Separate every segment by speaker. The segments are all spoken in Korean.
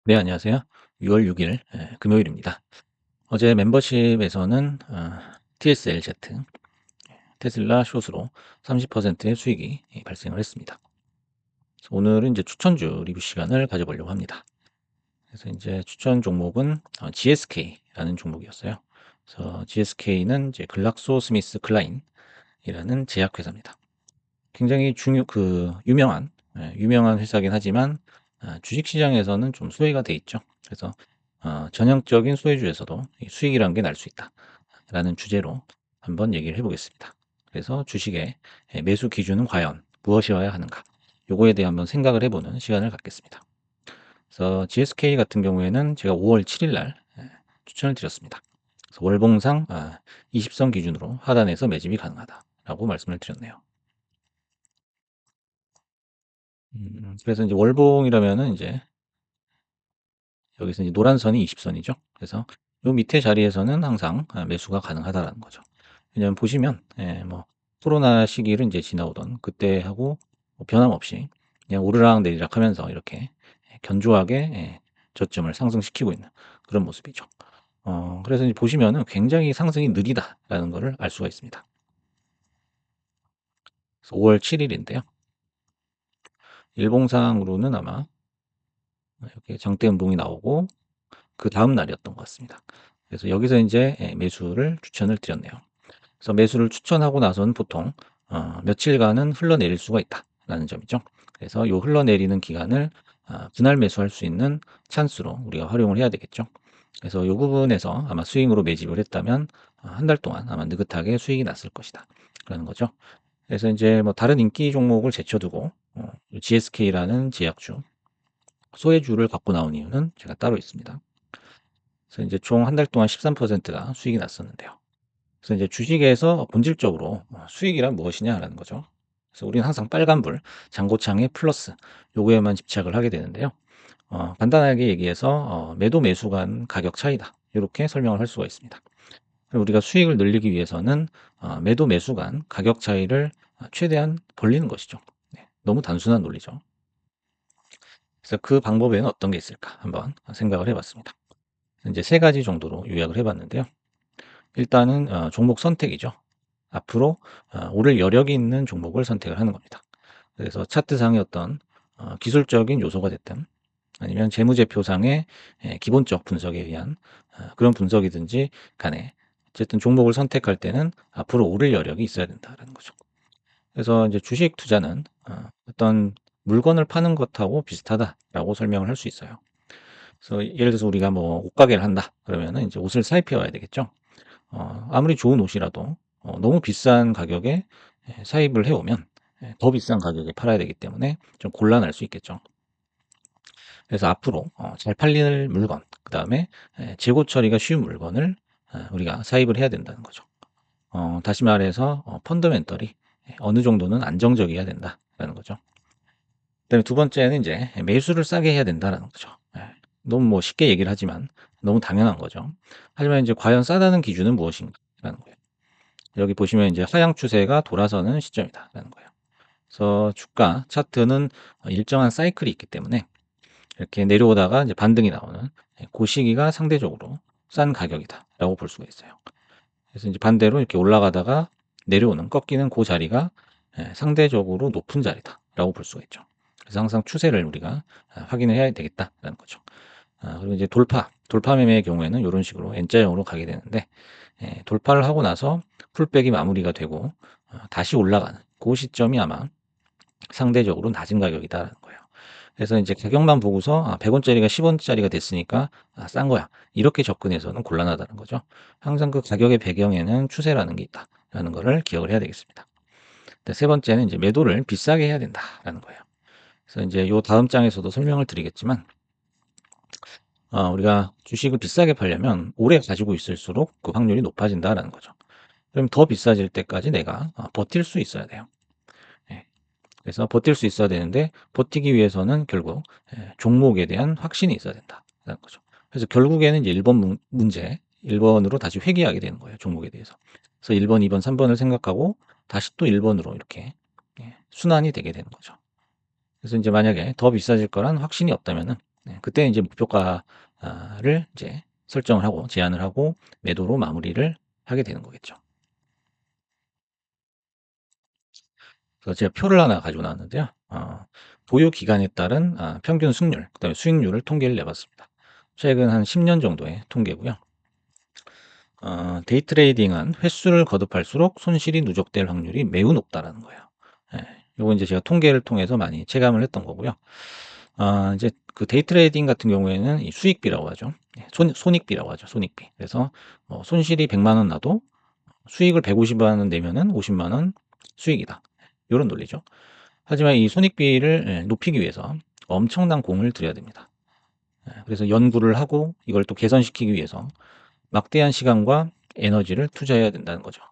Speaker 1: 네, 안녕하세요. 6월 6일 금요일입니다. 어제 멤버십에서는 TSLZ, 테슬라 숏으로 30%의 수익이 발생을 했습니다. 그래서 오늘은 이제 추천주 리뷰 시간을 가져보려고 합니다. 그래서 이제 추천 종목은 GSK라는 종목이었어요. 그래서 GSK는 이제 글락소 스미스 클라인이라는 제약회사입니다. 굉장히 유명한 회사긴 하지만 주식시장에서는 좀 소외가 돼 있죠. 그래서 전형적인 소외주에서도 이 수익이라는 게 날 수 있다라는 주제로 한번 얘기를 해보겠습니다. 그래서 주식의 매수 기준은 과연 무엇이어야 하는가? 요거에 대해 한번 생각을 해보는 시간을 갖겠습니다. 그래서 GSK 같은 경우에는 제가 5월 7일 날 추천을 드렸습니다. 그래서 월봉상 20선 기준으로 하단에서 매집이 가능하다라고 말씀을 드렸네요. 그래서 이제 월봉이라면은 이제 여기서 이제 노란 선이 20선이죠. 그래서 요 밑에 자리에서는 항상 매수가 가능하다라는 거죠. 왜냐면 보시면 뭐 코로나 시기를 이제 지나오던 그때하고 뭐 변함없이 그냥 오르락 내리락 하면서 이렇게 견조하게 저점을 상승시키고 있는 그런 모습이죠. 그래서 이제 보시면은 굉장히 상승이 느리다라는 거를 알 수가 있습니다. 그래서 5월 7일인데요. 일봉상으로는 아마 이렇게 장대 음봉이 나오고 그 다음 날이었던 것 같습니다. 그래서 여기서 이제 매수를 추천을 드렸네요. 그래서 매수를 추천하고 나서는 보통 며칠간은 흘러내릴 수가 있다라는 점이죠. 그래서 요 흘러내리는 기간을 분할 매수할 수 있는 찬스로 우리가 활용을 해야 되겠죠. 그래서 요 부분에서 아마 스윙으로 매집을 했다면 한 달 동안 아마 느긋하게 수익이 났을 것이다. 라는 거죠. 그래서 이제 뭐 다른 인기 종목을 제쳐두고 GSK라는 제약주, 소외주를 갖고 나온 이유는 제가 따로 있습니다. 그래서 이제 총 한 달 동안 13%가 수익이 났었는데요. 그래서 이제 주식에서 본질적으로 수익이란 무엇이냐라는 거죠. 그래서 우리는 항상 빨간불, 장고창의 플러스, 요거에만 집착을 하게 되는데요. 간단하게 얘기해서 매도 매수 간 가격 차이다. 이렇게 설명을 할 수가 있습니다. 그리고 우리가 수익을 늘리기 위해서는 매도 매수 간 가격 차이를 최대한 벌리는 것이죠. 네, 너무 단순한 논리죠. 그래서 그 방법에는 어떤 게 있을까 한번 생각을 해봤습니다. 이제 세 가지 정도로 요약을 해봤는데요. 일단은 종목 선택이죠. 앞으로 오를 여력이 있는 종목을 선택을 하는 겁니다. 그래서 차트상의 어떤 기술적인 요소가 됐든 아니면 재무제표상의 기본적 분석에 의한 그런 분석이든지 간에 어쨌든 종목을 선택할 때는 앞으로 오를 여력이 있어야 된다라는 거죠. 그래서 이제 주식 투자는 어떤 물건을 파는 것하고 비슷하다라고 설명을 할 수 있어요. 그래서 예를 들어서 우리가 뭐 옷가게를 한다 그러면은 이제 옷을 사입해 와야 되겠죠. 아무리 좋은 옷이라도 너무 비싼 가격에 사입을 해 오면 더 비싼 가격에 팔아야 되기 때문에 좀 곤란할 수 있겠죠. 그래서 앞으로 잘 팔리는 물건, 그다음에 재고 처리가 쉬운 물건을 우리가 사입을 해야 된다는 거죠. 다시 말해서 펀더멘털이 어느 정도는 안정적이어야 된다라는 거죠. 그다음에 두 번째는 이제 매수를 싸게 해야 된다라는 거죠. 너무 뭐 쉽게 얘기를 하지만 너무 당연한 거죠. 하지만 이제 과연 싸다는 기준은 무엇인가라는 거예요. 여기 보시면 이제 하향 추세가 돌아서는 시점이다라는 거예요. 그래서 주가 차트는 일정한 사이클이 있기 때문에 이렇게 내려오다가 이제 반등이 나오는 그 시기가 상대적으로 싼 가격이다라고 볼 수가 있어요. 그래서 이제 반대로 이렇게 올라가다가 내려오는 꺾이는 그 자리가 상대적으로 높은 자리다라고 볼 수가 있죠. 그래서 항상 추세를 우리가 확인을 해야 되겠다라는 거죠. 그리고 이제 돌파 매매의 경우에는 이런 식으로 N자형으로 가게 되는데 돌파를 하고 나서 풀백이 마무리가 되고 다시 올라가는 그 시점이 아마 상대적으로 낮은 가격이다라는 거예요. 그래서 이제 가격만 보고서 100원짜리가 10원짜리가 됐으니까 싼 거야. 이렇게 접근해서는 곤란하다는 거죠. 항상 그 가격의 배경에는 추세라는 게 있다라는 거를 기억을 해야 되겠습니다. 세 번째는 이제 매도를 비싸게 해야 된다라는 거예요. 그래서 이제 요 다음 장에서도 설명을 드리겠지만 우리가 주식을 비싸게 팔려면 오래 가지고 있을수록 그 확률이 높아진다라는 거죠. 그럼 더 비싸질 때까지 내가 버틸 수 있어야 돼요. 예. 그래서 버틸 수 있어야 되는데 버티기 위해서는 결국 종목에 대한 확신이 있어야 된다라는 거죠. 그래서 결국에는 이제 1번 문제, 1번으로 다시 회귀하게 되는 거예요. 종목에 대해서. 그래서 1번, 2번, 3번을 생각하고 다시 또 1번으로 이렇게 순환이 되게 되는 거죠. 그래서 이제 만약에 더 비싸질 거란 확신이 없다면은 네, 그때 이제 목표가를 이제 설정을 하고 제한을 하고 매도로 마무리를 하게 되는 거겠죠. 그래서 제가 표를 하나 가지고 나왔는데요. 보유 기간에 따른 평균 승률, 그다음에 수익률을 통계를 내봤습니다. 최근 한 10년 정도의 통계고요. 데이 트레이딩은 횟수를 거듭할수록 손실이 누적될 확률이 매우 높다라는 거예요. 예, 요거 이제 제가 통계를 통해서 많이 체감을 했던 거고요. 이제 그 데이 트레이딩 같은 경우에는 이 수익비라고 하죠. 예, 손익비라고 하죠. 손익비. 그래서 손실이 100만 원 나도 수익을 150만 원 내면은 50만 원 수익이다. 요런 논리죠. 하지만 이 손익비를 높이기 위해서 엄청난 공을 들여야 됩니다. 그래서 연구를 하고 이걸 또 개선시키기 위해서 막대한 시간과 에너지를 투자해야 된다는 거죠.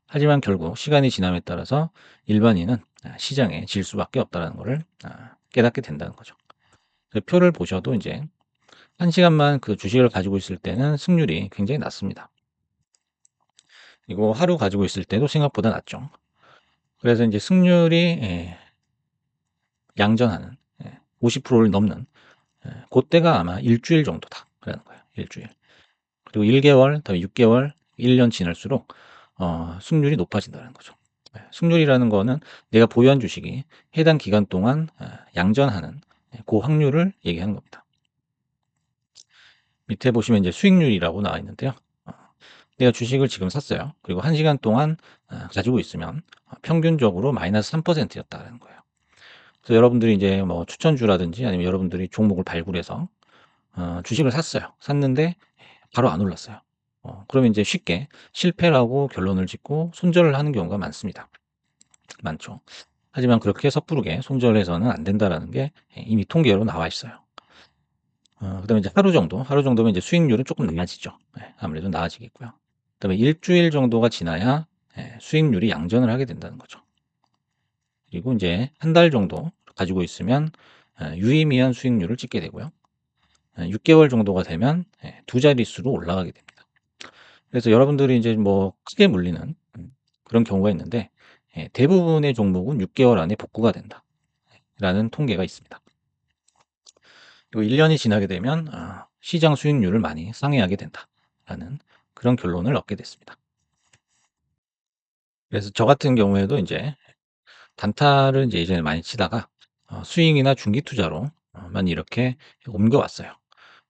Speaker 1: 하지만 결국 시간이 지남에 따라서 일반인은 시장에 질 수밖에 없다는 것을 깨닫게 된다는 거죠. 그 표를 보셔도 이제 1시간만 그 주식을 가지고 있을 때는 승률이 굉장히 낮습니다. 그리고 하루 가지고 있을 때도 생각보다 낮죠. 그래서 이제 승률이 양전하는 50%를 넘는 그때가 아마 일주일 정도다라는 거예요. 일주일. 그리고 1개월, 그다음에 6개월, 1년 지날수록 승률이 높아진다는 거죠. 승률이라는 거는 내가 보유한 주식이 해당 기간 동안 양전하는 그 확률을 얘기하는 겁니다. 밑에 보시면 이제 수익률이라고 나와 있는데요. 어, 내가 주식을 지금 샀어요. 그리고 1시간 동안 가지고 있으면 평균적으로 마이너스 3%였다는 거예요. 그래서 여러분들이 이제 뭐 추천주라든지 아니면 여러분들이 종목을 발굴해서 주식을 샀어요. 샀는데 바로 안 올랐어요. 그러면 이제 쉽게 실패라고 결론을 짓고 손절을 하는 경우가 많습니다. 많죠. 하지만 그렇게 섣부르게 손절해서는 안 된다라는 게 이미 통계로 나와 있어요. 그다음에 이제 하루 정도면 이제 수익률은 조금 낮아지죠. 아무래도 나아지겠고요. 그다음에 일주일 정도가 지나야 수익률이 양전을 하게 된다는 거죠. 그리고 이제 한 달 정도 가지고 있으면 유의미한 수익률을 찍게 되고요. 6개월 정도가 되면 두 자릿수로 올라가게 됩니다. 그래서 여러분들이 이제 뭐 크게 물리는 그런 경우가 있는데 대부분의 종목은 6개월 안에 복구가 된다라는 통계가 있습니다. 그리고 1년이 지나게 되면 시장 수익률을 많이 상회하게 된다라는 그런 결론을 얻게 됐습니다. 그래서 저 같은 경우에도 이제 단타를 이제 예전에 많이 치다가 스윙이나 중기 투자로만 이렇게 옮겨왔어요.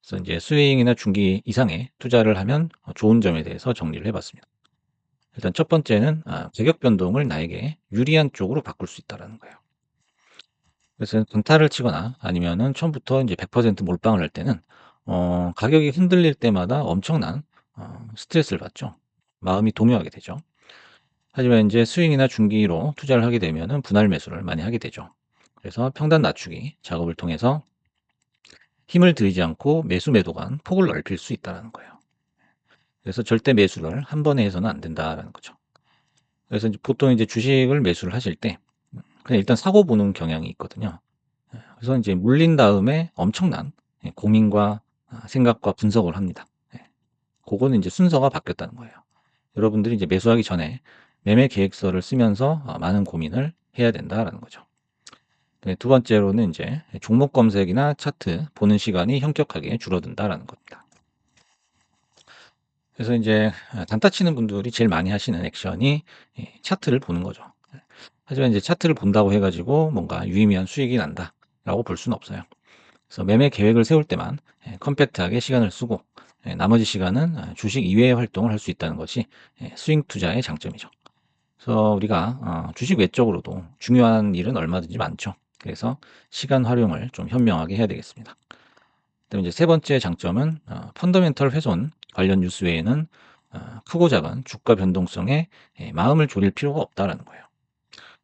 Speaker 1: 그래서 이제 스윙이나 중기 이상의 투자를 하면 좋은 점에 대해서 정리를 해봤습니다. 일단 첫 번째는 가격 변동을 나에게 유리한 쪽으로 바꿀 수 있다라는 거예요. 그래서 단타를 치거나 아니면은 처음부터 이제 100% 몰빵을 할 때는 가격이 흔들릴 때마다 엄청난 스트레스를 받죠. 마음이 동요하게 되죠. 하지만 이제 스윙이나 중기로 투자를 하게 되면은 분할 매수를 많이 하게 되죠. 그래서 평단 낮추기 작업을 통해서 힘을 들이지 않고 매수 매도 간 폭을 넓힐 수 있다는 거예요. 그래서 절대 매수를 한 번에 해서는 안 된다라는 거죠. 그래서 이제 보통 이제 주식을 매수를 하실 때 그냥 일단 사고 보는 경향이 있거든요. 그래서 이제 물린 다음에 엄청난 고민과 생각과 분석을 합니다. 예. 그거는 이제 순서가 바뀌었다는 거예요. 여러분들이 이제 매수하기 전에 매매 계획서를 쓰면서 많은 고민을 해야 된다라는 거죠. 네, 두 번째로는 이제 종목 검색이나 차트 보는 시간이 현격하게 줄어든다라는 겁니다. 그래서 이제 단타 치는 분들이 제일 많이 하시는 액션이 차트를 보는 거죠. 하지만 이제 차트를 본다고 해가지고 뭔가 유의미한 수익이 난다라고 볼 수는 없어요. 그래서 매매 계획을 세울 때만 컴팩트하게 시간을 쓰고 나머지 시간은 주식 이외의 활동을 할 수 있다는 것이 스윙 투자의 장점이죠. 그래서 우리가 주식 외적으로도 중요한 일은 얼마든지 많죠. 그래서 시간 활용을 좀 현명하게 해야 되겠습니다. 그다음에 이제 세 번째 장점은 펀더멘털 훼손 관련 뉴스 외에는 크고 작은 주가 변동성에 마음을 졸일 필요가 없다라는 거예요.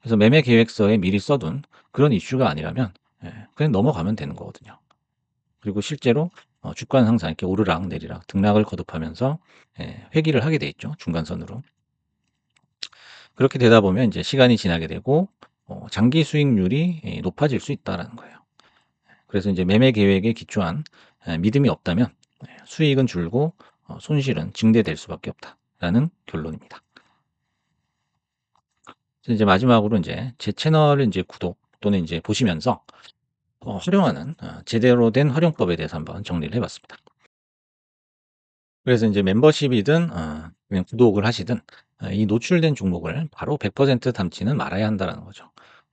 Speaker 1: 그래서 매매 계획서에 미리 써둔 그런 이슈가 아니라면 그냥 넘어가면 되는 거거든요. 그리고 실제로 주가는 항상 이렇게 오르락 내리락 등락을 거듭하면서 회귀를 하게 돼 있죠. 중간선으로. 그렇게 되다 보면 이제 시간이 지나게 되고 장기 수익률이 높아질 수 있다라는 거예요. 그래서 이제 매매 계획에 기초한 믿음이 없다면 수익은 줄고 손실은 증대될 수밖에 없다라는 결론입니다. 그래서 이제 마지막으로 이제 제 채널을 이제 구독 또는 이제 보시면서 활용하는 제대로 된 활용법에 대해서 한번 정리를 해 봤습니다. 그래서 인제 멤버십이든 그냥 구독을 하시든 이 노출된 종목을 바로 100% 담지는 말아야 한다라는 거죠.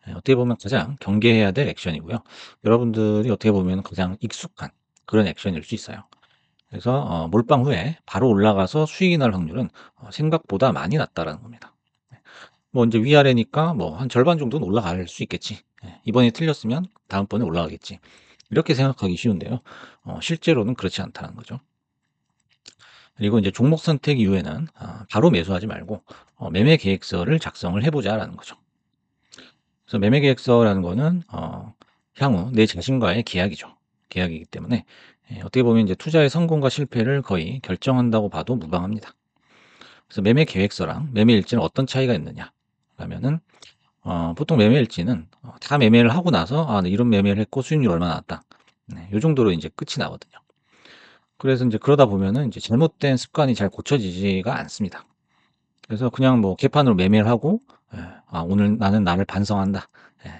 Speaker 1: 어떻게 보면 가장 경계해야 될 액션이고요. 여러분들이 어떻게 보면 가장 익숙한 그런 액션일 수 있어요. 그래서 몰빵 후에 바로 올라가서 수익이 날 확률은 생각보다 많이 낮다라는 겁니다. 네. 뭐 인제 위아래니까 뭐 '한 절반 정도는 올라갈 수 있겠지. 이번에 틀렸으면 다음번에 올라가겠지.' 이렇게 생각하기 쉬운데요. 실제로는 그렇지 않다는 거죠. 그리고 이제 종목 선택 이후에는 바로 매수하지 말고 매매 계획서를 작성을 해 보자라는 거죠. 그래서 매매 계획서라는 거는 향후 내 자신과의 계약이죠. 계약이기 때문에 어떻게 보면 이제 투자의 성공과 실패를 거의 결정한다고 봐도 무방합니다. 그래서 매매 계획서랑 매매 일지는 어떤 차이가 있느냐? 그러면은 보통 매매 일지는 다 매매를 하고 나서 '아 네 이런 매매를 했고 수익률 얼마 나왔다.' 네 요 정도로 인제 끝이 나거든요. 그래서 인제 그러다 보면은 이제 잘못된 습관이 잘 고쳐지지가 않습니다. 그래서 그냥 뭐 개판으로 매매를 하고 '아 오늘 나는 나를 반성한다.'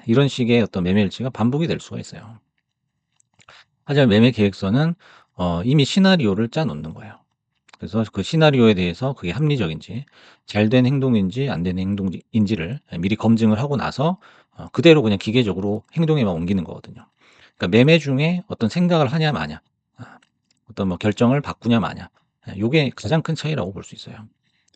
Speaker 1: 이런 식의 어떤 매매 일지가 반복이 될 수가 있어요. 하지만 매매 계획서는 이미 시나리오를 짜 놓는 거예요. 그래서 그 시나리오에 대해서 그게 합리적인지 잘 된 행동인지 안 된 행동인지를 미리 검증을 하고 나서 그대로 그냥 기계적으로 행동에만 옮기는 거거든요. 그러니까 매매 중에 어떤 생각을 하냐 마냐 어떤 뭐 결정을 바꾸냐 마냐 요게 가장 큰 차이라고 볼 수 있어요.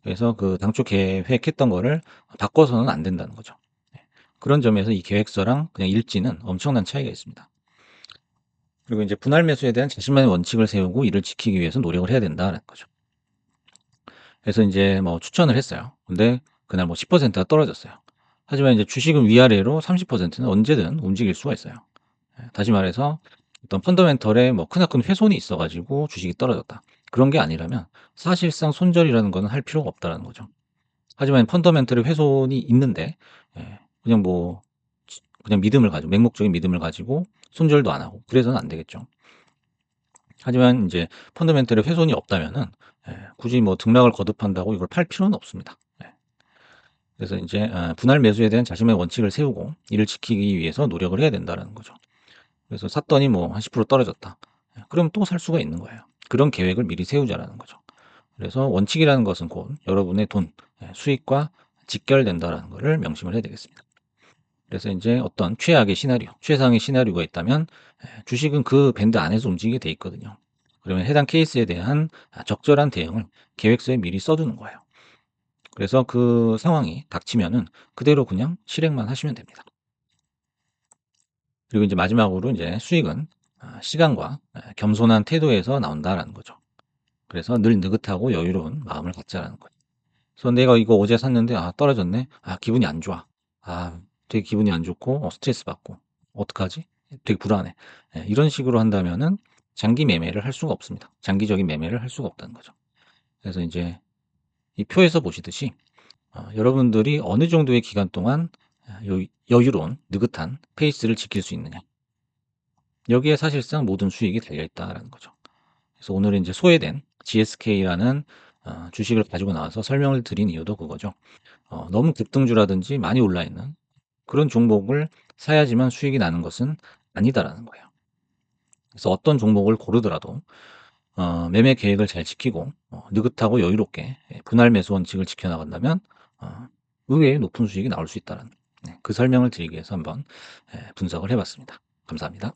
Speaker 1: 그래서 그 당초 계획했던 거를 바꿔서는 안 된다는 거죠. 네. 그런 점에서 이 계획서랑 그냥 일지는 엄청난 차이가 있습니다. 그리고 인제 분할 매수에 대한 자신만의 원칙을 세우고 이를 지키기 위해서 노력을 해야 된다는 거죠. 그래서 인제 뭐 추천을 했어요. 근데 그날 뭐 10%가 떨어졌어요. 하지만 이제 주식은 위아래로 30%는 언제든 움직일 수가 있어요. 다시 말해서 어떤 펀더멘털에 뭐 크나큰 훼손이 있어 가지고 주식이 떨어졌다. 그런 게 아니라면 사실상 손절이라는 거는 할 필요가 없다라는 거죠. 하지만 펀더멘털의 훼손이 있는데 그냥 뭐 그냥 믿음을 가지고 맹목적인 믿음을 가지고 손절도 안 하고 그래서는 안 되겠죠. 하지만 인제 펀더멘털의 훼손이 없다면은 굳이 뭐 등락을 거듭한다고 이걸 팔 필요는 없습니다. 네. 그래서 인제 분할 매수에 대한 자신의 원칙을 세우고 이를 지키기 위해서 노력을 해야 된다라는 거죠. 그래서 샀더니 뭐 한 10% 떨어졌다. 그럼 또 살 수가 있는 거예요. 그런 계획을 미리 세우자라는 거죠. 그래서 원칙이라는 것은 곧 여러분의 돈, 수익과 직결된다라는 거를 명심을 해야 되겠습니다. 그래서 인제 어떤 최악의 시나리오, 최상의 시나리오가 있다면 주식은 그 밴드 안에서 움직이게 돼 있거든요. 그러면 해당 케이스에 대한 적절한 대응을 계획서에 미리 써 두는 거예요. 그래서 그 상황이 닥치면은 그대로 그냥 실행만 하시면 됩니다. 그리고 인제 마지막으로 인제 수익은 시간과 겸손한 태도에서 나온다라는 거죠. 그래서 늘 느긋하고 여유로운 마음을 갖자라는 거예요. 그래서 '내가 이거 어제 샀는데 떨어졌네. 기분이 안 좋아. 되게 기분이 안 좋고 스트레스 받고. 어떡하지? 되게 불안해.' 이런 식으로 한다면은 장기 매매를 할 수가 없습니다. 장기적인 매매를 할 수가 없다는 거죠. 그래서 인제 이 표에서 보시듯이 여러분들이 어느 정도의 기간 동안 여유로운 느긋한 페이스를 지킬 수 있느냐. 여기에 사실상 모든 수익이 달려 있다라는 거죠. 그래서 오늘은 인제 소외된 GSK라는 주식을 가지고 나와서 설명을 드린 이유도 그거죠. 너무 급등주라든지 많이 올라 있는 그런 종목을 사야지만 수익이 나는 것은 아니다라는 거예요. 그래서 어떤 종목을 고르더라도 매매 계획을 잘 지키고 느긋하고 여유롭게 분할 매수 원칙을 지켜 나간다면 어 의외의 높은 수익이 나올 수 있다는 그 설명을 드리기 위해서 한번 분석을 해 봤습니다. 감사합니다.